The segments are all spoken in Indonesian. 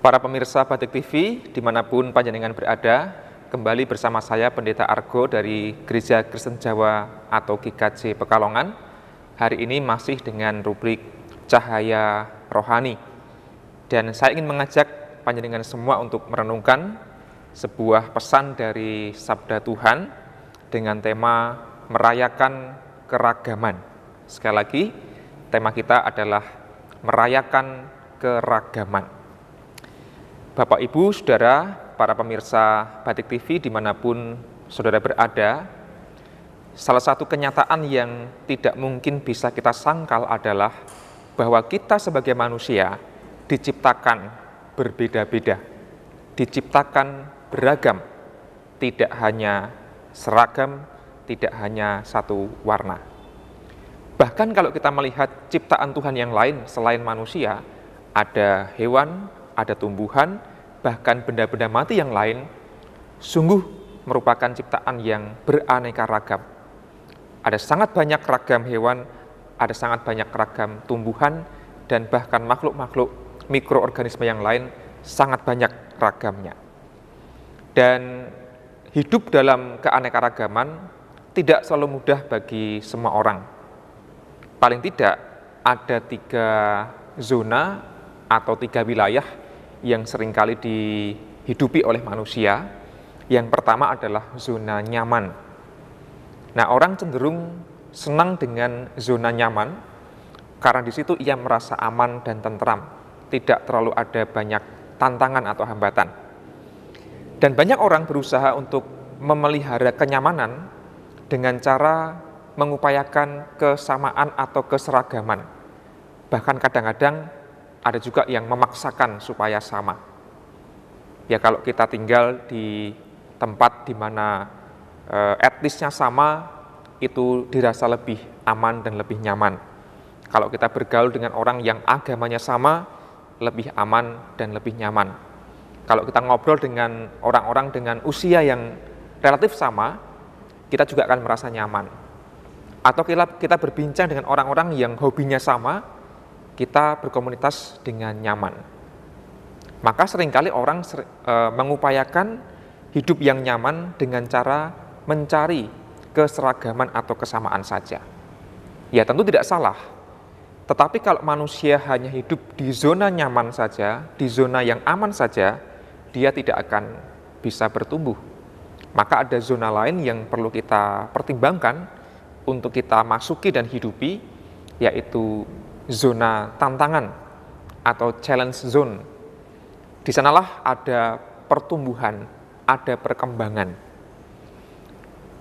Para pemirsa Batik TV, dimanapun panjenengan berada, kembali bersama saya Pendeta Argo dari Gereja Kristen Jawa atau GKJ Pekalongan. Hari ini masih dengan rubrik Cahaya Rohani. Dan saya ingin mengajak panjenengan semua untuk merenungkan sebuah pesan dari Sabda Tuhan dengan tema merayakan keragaman. Sekali lagi, tema kita adalah merayakan keragaman. Bapak, Ibu, Saudara, para pemirsa Batik TV dimanapun saudara berada, salah satu kenyataan yang tidak mungkin bisa kita sangkal adalah bahwa kita sebagai manusia diciptakan berbeda-beda, diciptakan beragam, tidak hanya seragam, tidak hanya satu warna. Bahkan kalau kita melihat ciptaan Tuhan yang lain selain manusia, ada hewan, ada tumbuhan, bahkan benda-benda mati yang lain, sungguh merupakan ciptaan yang beraneka ragam. Ada sangat banyak ragam hewan, ada sangat banyak ragam tumbuhan, dan bahkan makhluk-makhluk mikroorganisme yang lain sangat banyak ragamnya. Dan hidup dalam keanekaragaman tidak selalu mudah bagi semua orang. Paling tidak ada 3 zona atau 3 wilayah yang seringkali dihidupi oleh manusia. Yang pertama adalah zona nyaman. Nah, orang cenderung senang dengan zona nyaman karena di situ ia merasa aman dan tentram, tidak terlalu ada banyak tantangan atau hambatan. Dan banyak orang berusaha untuk memelihara kenyamanan dengan cara mengupayakan kesamaan atau keseragaman. Bahkan kadang-kadang ada juga yang memaksakan supaya sama. Ya, kalau kita tinggal di tempat di mana etnisnya sama, itu dirasa lebih aman dan lebih nyaman. Kalau kita bergaul dengan orang yang agamanya sama, lebih aman dan lebih nyaman. Kalau kita ngobrol dengan orang-orang dengan usia yang relatif sama, kita juga akan merasa nyaman. Atau kita berbincang dengan orang-orang yang hobinya sama, kita berkomunitas dengan nyaman. Maka seringkali orang mengupayakan hidup yang nyaman dengan cara mencari keseragaman atau kesamaan saja. Ya, tentu tidak salah. Tetapi kalau manusia hanya hidup di zona nyaman saja, di zona yang aman saja, dia tidak akan bisa bertumbuh. Maka ada zona lain yang perlu kita pertimbangkan untuk kita masuki dan hidupi, yaitu zona tantangan atau challenge zone. Di sanalah ada pertumbuhan, ada perkembangan.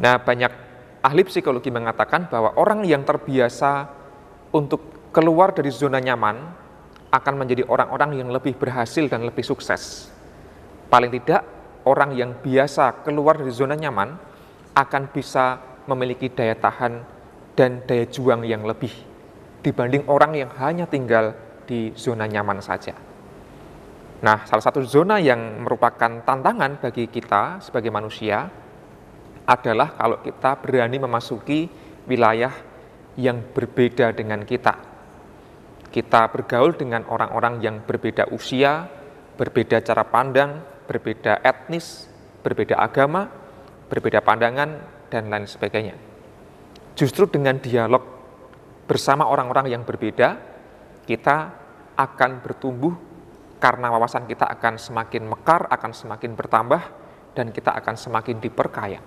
Nah, banyak ahli psikologi mengatakan bahwa orang yang terbiasa untuk keluar dari zona nyaman akan menjadi orang-orang yang lebih berhasil dan lebih sukses. Paling tidak, orang yang biasa keluar dari zona nyaman akan bisa memiliki daya tahan dan daya juang yang lebih dibanding orang yang hanya tinggal di zona nyaman saja. Nah, salah satu zona yang merupakan tantangan bagi kita sebagai manusia adalah kalau kita berani memasuki wilayah yang berbeda dengan kita. Kita bergaul dengan orang-orang yang berbeda usia, berbeda cara pandang, berbeda etnis, berbeda agama, berbeda pandangan, dan lain sebagainya. Justru dengan dialog bersama orang-orang yang berbeda, kita akan bertumbuh karena wawasan kita akan semakin mekar, akan semakin bertambah, dan kita akan semakin diperkaya.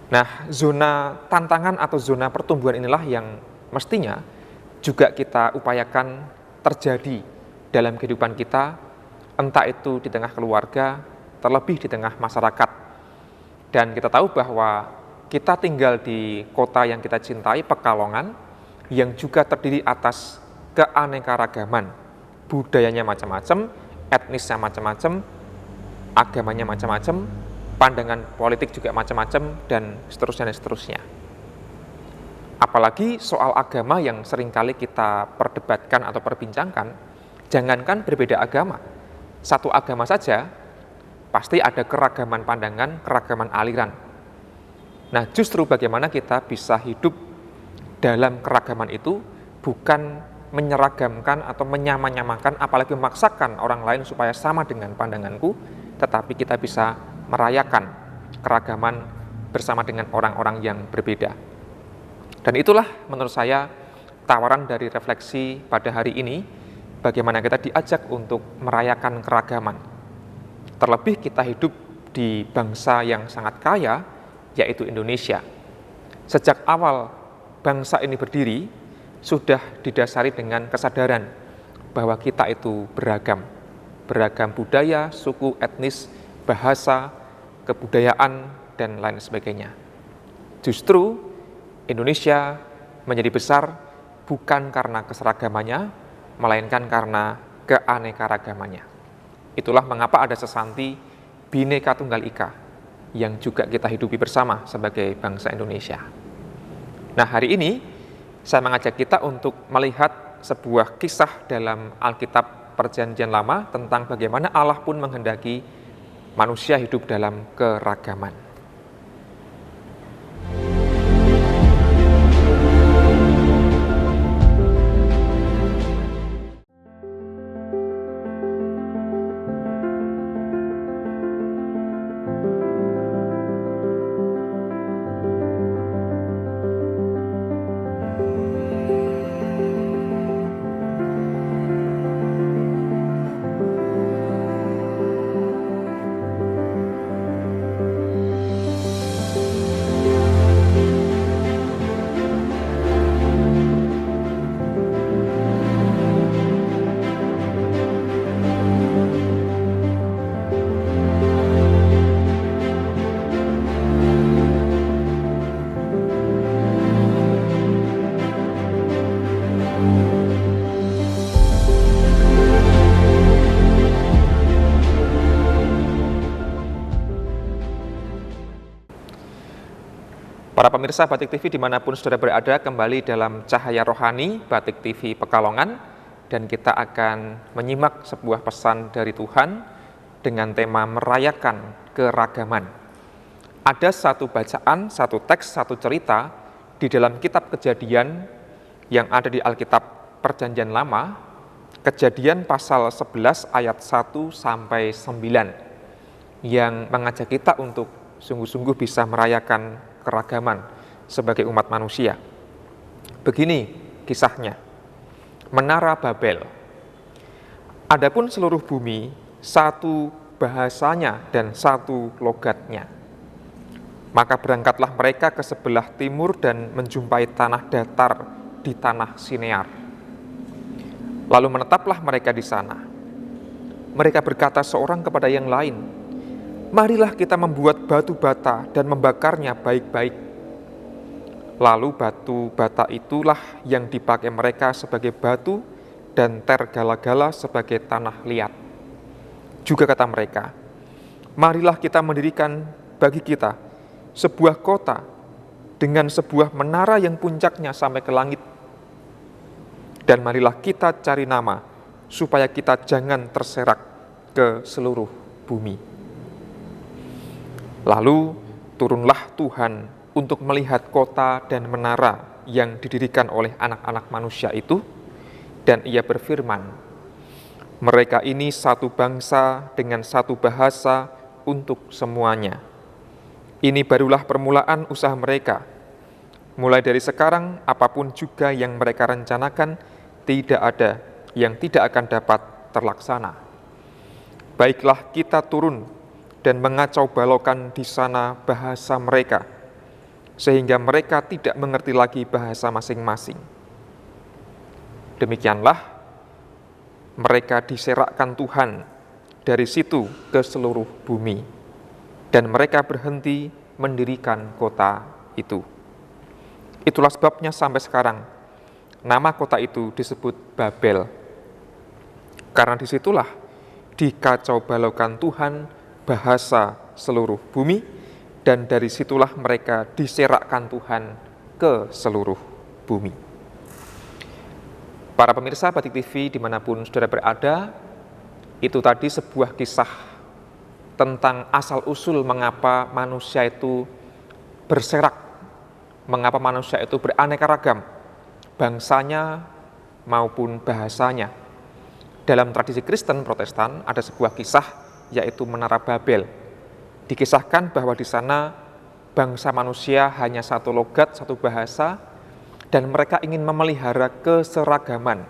Nah, zona tantangan atau zona pertumbuhan inilah yang mestinya juga kita upayakan terjadi dalam kehidupan kita, entah itu di tengah keluarga, terlebih di tengah masyarakat. Dan kita tahu bahwa kita tinggal di kota yang kita cintai, Pekalongan, yang juga terdiri atas keanekaragaman, budayanya macam-macam, etnisnya macam-macam, agamanya macam-macam, pandangan politik juga macam-macam, dan seterusnya. Apalagi soal agama yang seringkali kita perdebatkan atau perbincangkan, jangankan berbeda agama, satu agama saja, pasti ada keragaman pandangan, keragaman aliran. Nah, justru bagaimana kita bisa hidup dalam keragaman itu bukan menyeragamkan atau menyamakan, apalagi memaksakan orang lain supaya sama dengan pandanganku, tetapi kita bisa merayakan keragaman bersama dengan orang-orang yang berbeda. Dan itulah menurut saya tawaran dari refleksi pada hari ini, bagaimana kita diajak untuk merayakan keragaman. Terlebih kita hidup di bangsa yang sangat kaya, yaitu Indonesia. Sejak awal bangsa ini berdiri, sudah didasari dengan kesadaran bahwa kita itu beragam budaya, suku, etnis, bahasa, kebudayaan, dan lain sebagainya. Justru Indonesia menjadi besar bukan karena keseragamannya, melainkan karena keanekaragamannya. Itulah mengapa ada sesanti Bhinneka Tunggal Ika yang juga kita hidupi bersama sebagai bangsa Indonesia. Nah, hari ini saya mengajak kita untuk melihat sebuah kisah dalam Alkitab Perjanjian Lama tentang bagaimana Allah pun menghendaki manusia hidup dalam keragaman. Para pemirsa Batik TV dimanapun saudara berada, kembali dalam Cahaya Rohani Batik TV Pekalongan, dan kita akan menyimak sebuah pesan dari Tuhan dengan tema merayakan keragaman. Ada satu bacaan, satu teks, satu cerita di dalam kitab Kejadian yang ada di Alkitab Perjanjian Lama, Kejadian pasal 11 ayat 1 sampai 9, yang mengajak kita untuk sungguh-sungguh bisa merayakan keragaman sebagai umat manusia. Begini kisahnya. Menara Babel. Adapun seluruh bumi satu bahasanya dan satu logatnya. Maka berangkatlah mereka ke sebelah timur dan menjumpai tanah datar di tanah Sinear. Lalu menetaplah mereka di sana. Mereka berkata seorang kepada yang lain, "Marilah kita membuat batu bata dan membakarnya baik-baik." Lalu batu bata itulah yang dipakai mereka sebagai batu dan tergala-gala sebagai tanah liat. Juga kata mereka, "Marilah kita mendirikan bagi kita sebuah kota dengan sebuah menara yang puncaknya sampai ke langit. Dan marilah kita cari nama supaya kita jangan terserak ke seluruh bumi." Lalu turunlah Tuhan untuk melihat kota dan menara yang didirikan oleh anak-anak manusia itu, dan ia berfirman, "Mereka ini satu bangsa dengan satu bahasa untuk semuanya. Ini barulah permulaan usaha mereka. Mulai dari sekarang, apapun juga yang mereka rencanakan, tidak ada yang tidak akan dapat terlaksana. Baiklah kita turun dan mengacau balaukan di sana bahasa mereka, sehingga mereka tidak mengerti lagi bahasa masing-masing." Demikianlah mereka diserakkan Tuhan dari situ ke seluruh bumi, dan mereka berhenti mendirikan kota itu. Itulah sebabnya sampai sekarang nama kota itu disebut Babel, karena disitulah dikacau balaukan Tuhan bahasa seluruh bumi, dan dari situlah mereka diserakkan Tuhan ke seluruh bumi. Para pemirsa Batik TV dimanapun saudara berada, itu tadi sebuah kisah tentang asal-usul mengapa manusia itu berserak, mengapa manusia itu beraneka ragam, bangsanya, maupun bahasanya. Dalam tradisi Kristen Protestan ada sebuah kisah, yaitu Menara Babel. Dikisahkan bahwa di sana bangsa manusia hanya satu logat, satu bahasa, dan mereka ingin memelihara keseragaman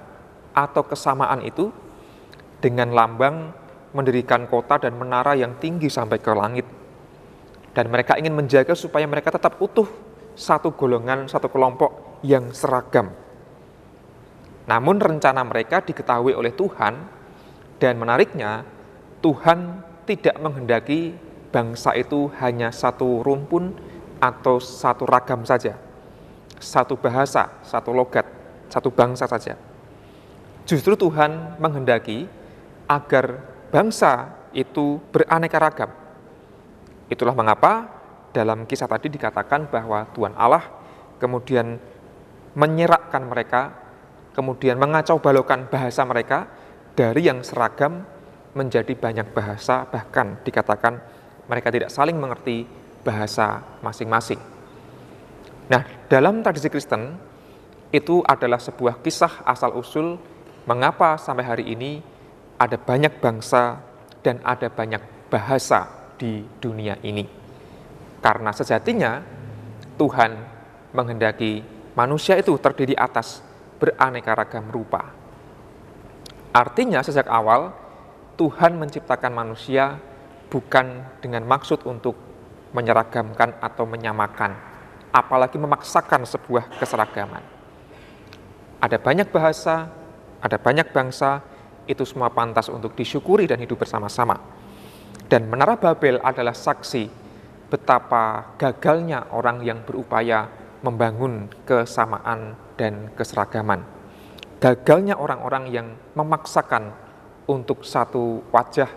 atau kesamaan itu dengan lambang mendirikan kota dan menara yang tinggi sampai ke langit. Dan mereka ingin menjaga supaya mereka tetap utuh, satu golongan, satu kelompok yang seragam. Namun rencana mereka diketahui oleh Tuhan, dan menariknya Tuhan tidak menghendaki bangsa itu hanya satu rumpun atau satu ragam saja, satu bahasa, satu logat, satu bangsa saja. Justru Tuhan menghendaki agar bangsa itu beraneka ragam. Itulah mengapa dalam kisah tadi dikatakan bahwa Tuhan Allah kemudian menyerakkan mereka, kemudian mengacau balaukan bahasa mereka dari yang seragam menjadi banyak bahasa, bahkan dikatakan mereka tidak saling mengerti bahasa masing-masing. Nah, dalam tradisi Kristen itu adalah sebuah kisah asal-usul mengapa sampai hari ini ada banyak bangsa dan ada banyak bahasa di dunia ini. Karena sejatinya Tuhan menghendaki manusia itu terdiri atas beraneka ragam rupa. Artinya sejak awal Tuhan menciptakan manusia bukan dengan maksud untuk menyeragamkan atau menyamakan, apalagi memaksakan sebuah keseragaman. Ada banyak bahasa, ada banyak bangsa, itu semua pantas untuk disyukuri dan hidup bersama-sama. Dan Menara Babel adalah saksi betapa gagalnya orang yang berupaya membangun kesamaan dan keseragaman. Gagalnya orang-orang yang memaksakan untuk satu wajah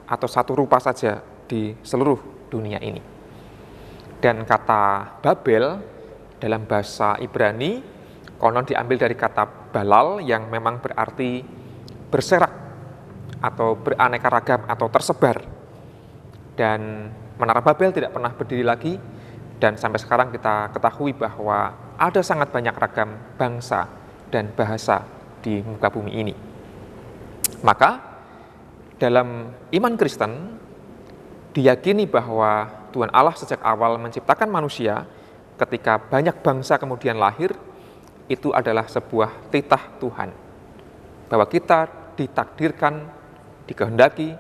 atau satu rupa saja di seluruh dunia ini. Dan kata Babel dalam bahasa Ibrani konon diambil dari kata balal yang memang berarti berserak atau beraneka ragam atau tersebar. Dan Menara Babel tidak pernah berdiri lagi, dan sampai sekarang kita ketahui bahwa ada sangat banyak ragam bangsa dan bahasa di muka bumi ini. Maka dalam iman Kristen diyakini bahwa Tuhan Allah sejak awal menciptakan manusia, ketika banyak bangsa kemudian lahir, itu adalah sebuah titah Tuhan. Bahwa kita ditakdirkan, dikehendaki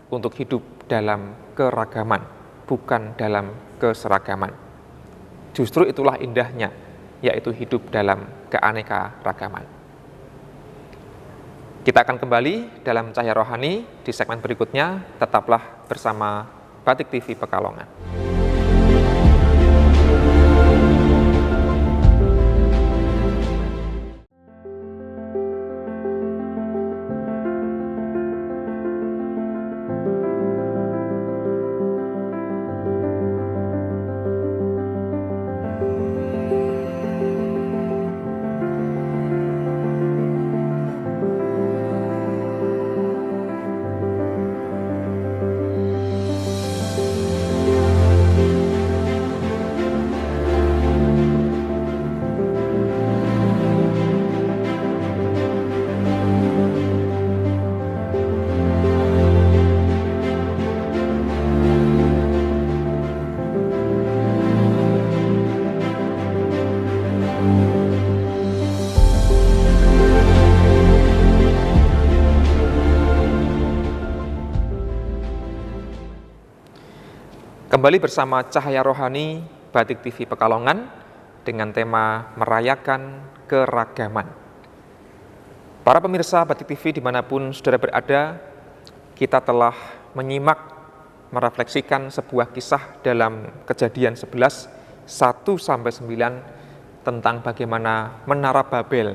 untuk hidup dalam keragaman, bukan dalam keseragaman. Justru itulah indahnya, yaitu hidup dalam keanekaragaman. Kita akan kembali dalam Cahaya Rohani di segmen berikutnya. Tetaplah bersama Batik TV Pekalongan. Kembali bersama Cahaya Rohani Batik TV Pekalongan dengan tema merayakan keragaman. Para pemirsa Batik TV dimanapun saudara berada, kita telah menyimak, merefleksikan sebuah kisah dalam Kejadian 11, 1-9 tentang bagaimana Menara Babel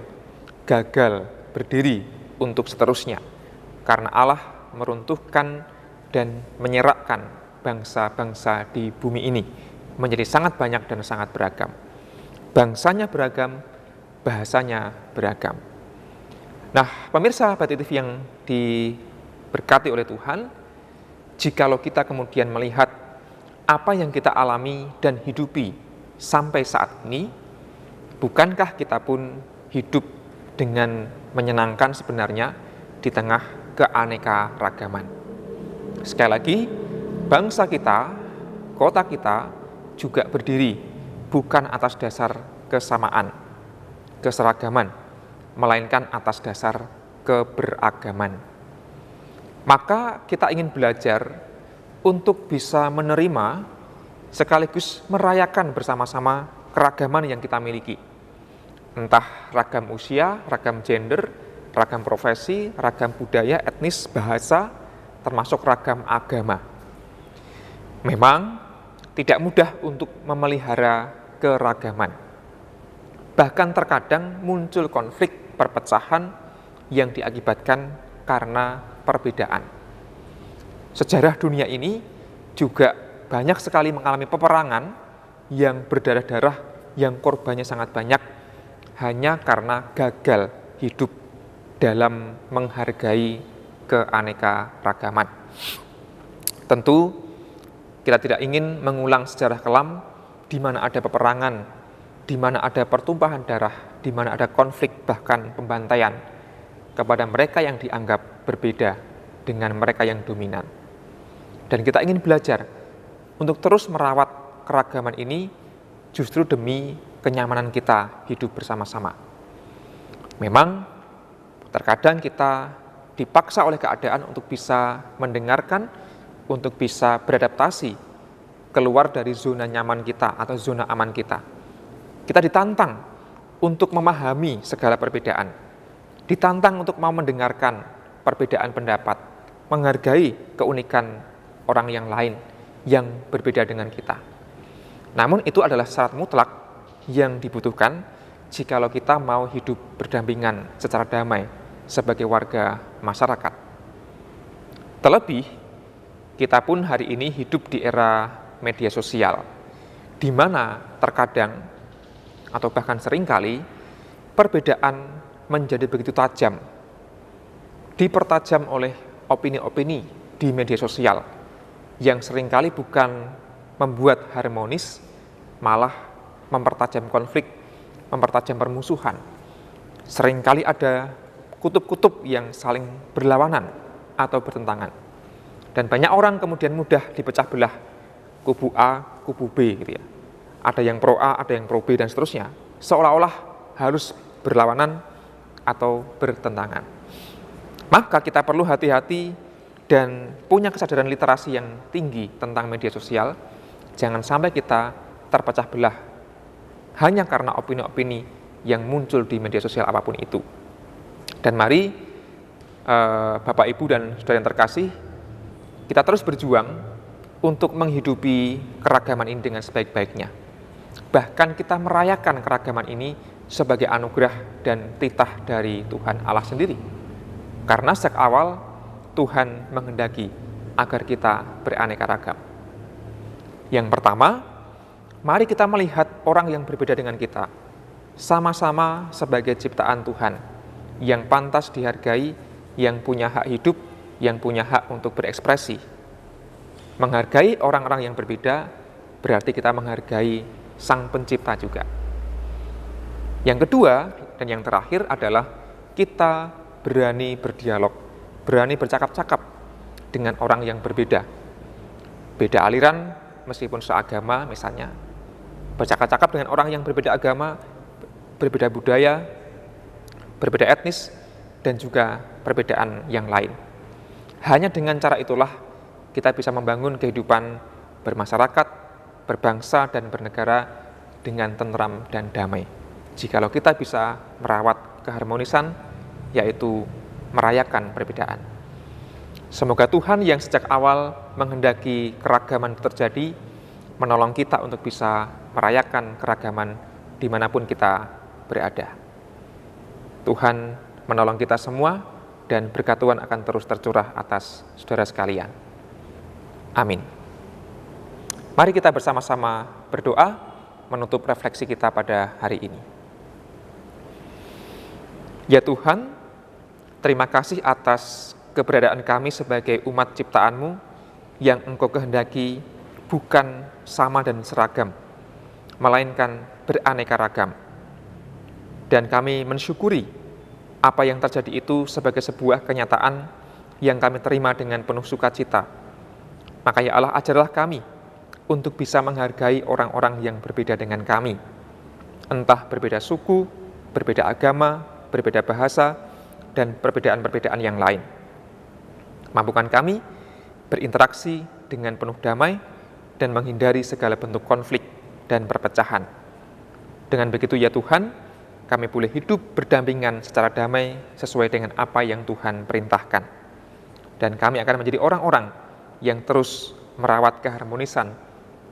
gagal berdiri untuk seterusnya karena Allah meruntuhkan dan menyerakkan bangsa-bangsa di bumi ini menjadi sangat banyak dan sangat beragam. Bangsanya beragam, bahasanya beragam. Nah, pemirsa Batik TV yang diberkati oleh Tuhan, jikalau kita kemudian melihat apa yang kita alami dan hidupi sampai saat ini, bukankah kita pun hidup dengan menyenangkan sebenarnya di tengah keanekaragaman. Sekali lagi, bangsa kita, kota kita juga berdiri bukan atas dasar kesamaan, keseragaman, melainkan atas dasar keberagaman. Maka kita ingin belajar untuk bisa menerima sekaligus merayakan bersama-sama keragaman yang kita miliki. Entah ragam usia, ragam gender, ragam profesi, ragam budaya, etnis, bahasa, termasuk ragam agama. Memang tidak mudah untuk memelihara keragaman. Bahkan terkadang muncul konflik perpecahan yang diakibatkan karena perbedaan. Sejarah dunia ini juga banyak sekali mengalami peperangan yang berdarah-darah, yang korbannya sangat banyak, hanya karena gagal hidup dalam menghargai keanekaragaman. Tentu kita tidak ingin mengulang sejarah kelam di mana ada peperangan, di mana ada pertumpahan darah, di mana ada konflik bahkan pembantaian kepada mereka yang dianggap berbeda dengan mereka yang dominan. Dan kita ingin belajar untuk terus merawat keragaman ini justru demi kenyamanan kita hidup bersama-sama. Memang terkadang kita dipaksa oleh keadaan untuk bisa mendengarkan, untuk bisa beradaptasi keluar dari zona nyaman kita atau zona aman kita. Kita ditantang untuk memahami segala perbedaan, ditantang untuk mau mendengarkan perbedaan pendapat, menghargai keunikan orang yang lain yang berbeda dengan kita. Namun itu adalah syarat mutlak yang dibutuhkan jikalau kita mau hidup berdampingan secara damai sebagai warga masyarakat. Terlebih, kita pun hari ini hidup di era media sosial, di mana terkadang atau bahkan seringkali perbedaan menjadi begitu tajam, dipertajam oleh opini-opini di media sosial yang seringkali bukan membuat harmonis, malah mempertajam konflik, mempertajam permusuhan. Seringkali ada kutub-kutub yang saling berlawanan atau bertentangan. Dan banyak orang kemudian mudah dipecah belah, kubu A, kubu B gitu ya. Ada yang pro A, ada yang pro B dan seterusnya. Seolah-olah harus berlawanan atau bertentangan. Maka kita perlu hati-hati dan punya kesadaran literasi yang tinggi tentang media sosial. Jangan sampai kita terpecah belah hanya karena opini-opini yang muncul di media sosial apapun itu. Dan mari Bapak, Ibu, dan saudara yang terkasih, kita terus berjuang untuk menghidupi keragaman ini dengan sebaik-baiknya. Bahkan kita merayakan keragaman ini sebagai anugerah dan titah dari Tuhan Allah sendiri. Karena sejak awal Tuhan menghendaki agar kita beraneka ragam. Yang pertama, mari kita melihat orang yang berbeda dengan kita sama-sama sebagai ciptaan Tuhan yang pantas dihargai, yang punya hak hidup, yang punya hak untuk berekspresi. Menghargai orang-orang yang berbeda berarti kita menghargai Sang Pencipta juga. Yang kedua dan yang terakhir adalah kita berani berdialog, berani bercakap-cakap dengan orang yang berbeda. Beda aliran meskipun seagama misalnya, bercakap-cakap dengan orang yang berbeda agama, berbeda budaya, berbeda etnis, dan juga perbedaan yang lain. Hanya dengan cara itulah kita bisa membangun kehidupan bermasyarakat, berbangsa, dan bernegara dengan tenteram dan damai. Jikalau kita bisa merawat keharmonisan, yaitu merayakan perbedaan. Semoga Tuhan yang sejak awal menghendaki keragaman terjadi, menolong kita untuk bisa merayakan keragaman dimanapun kita berada. Tuhan menolong kita semua, dan berkat Tuhan akan terus tercurah atas saudara sekalian. Amin. Mari kita bersama-sama berdoa menutup refleksi kita pada hari ini. Ya Tuhan, terima kasih atas keberadaan kami sebagai umat ciptaan-Mu yang Engkau kehendaki bukan sama dan seragam, melainkan beraneka ragam. Dan kami mensyukuri Apa yang terjadi itu sebagai sebuah kenyataan yang kami terima dengan penuh sukacita. Maka ya Allah, ajarlah kami untuk bisa menghargai orang-orang yang berbeda dengan kami. Entah berbeda suku, berbeda agama, berbeda bahasa, dan perbedaan-perbedaan yang lain. Mampukan kami berinteraksi dengan penuh damai dan menghindari segala bentuk konflik dan perpecahan. Dengan begitu ya Tuhan, kami boleh hidup berdampingan secara damai sesuai dengan apa yang Tuhan perintahkan. Dan kami akan menjadi orang-orang yang terus merawat keharmonisan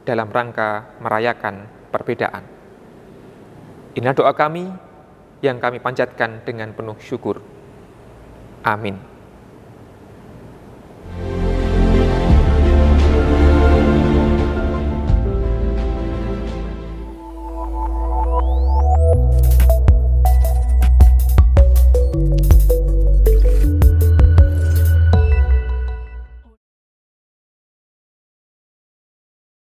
dalam rangka merayakan perbedaan. Inilah doa kami yang kami panjatkan dengan penuh syukur. Amin.